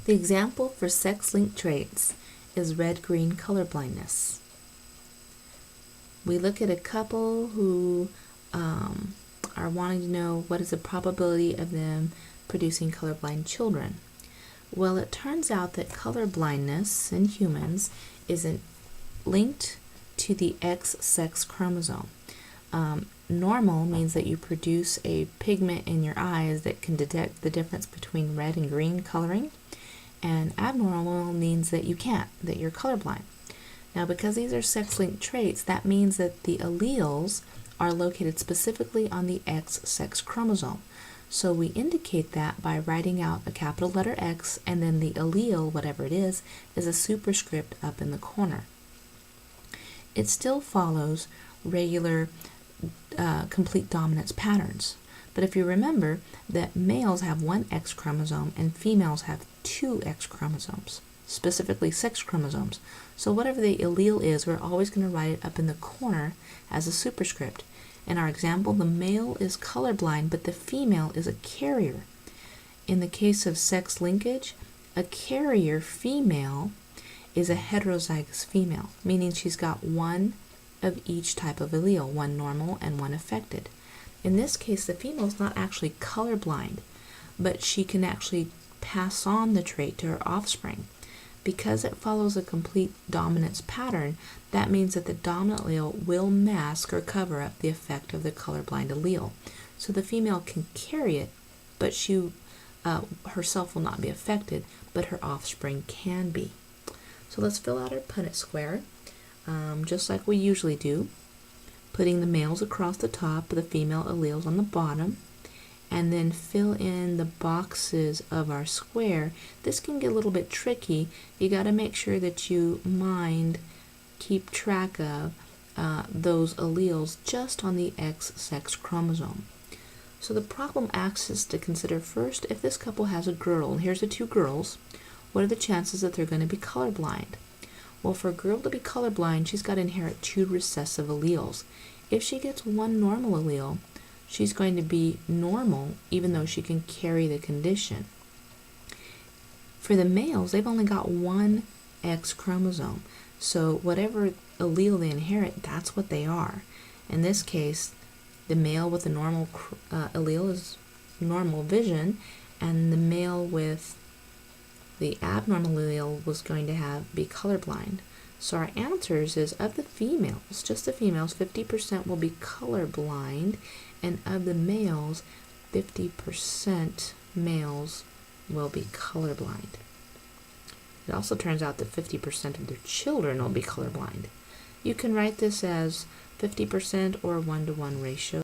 The example for sex-linked traits is red-green color blindness. We look at a couple who are wanting to know what is the probability of them producing colorblind children. Well, it turns out that color blindness in humans isn't linked to the X sex chromosome. Normal means that you produce a pigment in your eyes that can detect the difference between red and green coloring, and abnormal means that you can't, that you're colorblind. Now, because these are sex-linked traits, that means that the alleles are located specifically on the X sex chromosome. So we indicate that by writing out a capital letter X, and then the allele, whatever it is a superscript up in the corner. It still follows regular complete dominance patterns. But if you remember that males have one X chromosome and females have two X chromosomes, specifically sex chromosomes. So whatever the allele is, we're always going to write it up in the corner as a superscript. In our example, the male is colorblind, but the female is a carrier. In the case of sex linkage, a carrier female is a heterozygous female, meaning she's got one of each type of allele, one normal and one affected. In this case, the female is not actually colorblind, but she can actually pass on the trait to her offspring. Because it follows a complete dominance pattern, that means that the dominant allele will mask or cover up the effect of the colorblind allele. So the female can carry it, but she herself will not be affected, but her offspring can be. So let's fill out our Punnett square, just like we usually do, putting the males across the top, the female alleles on the bottom, and then fill in the boxes of our square. This can get a little bit tricky. You got to make sure that you keep track of those alleles just on the X sex chromosome. So the problem asks us to consider first, if this couple has a girl, and here's the two girls, what are the chances that they're going to be colorblind? Well, for a girl to be colorblind, she's got to inherit two recessive alleles. If she gets one normal allele, she's going to be normal even though she can carry the condition. For the males, they've only got one X chromosome. So whatever allele they inherit, that's what they are. In this case, the male with the normal allele is normal vision, and the male with the abnormal allele was going to be colorblind. So our answers is, of the females, just the females, 50% will be colorblind, and of the males, 50% males will be colorblind. It also turns out that 50% of their children will be colorblind. You can write this as 50% or 1-to-1 ratio.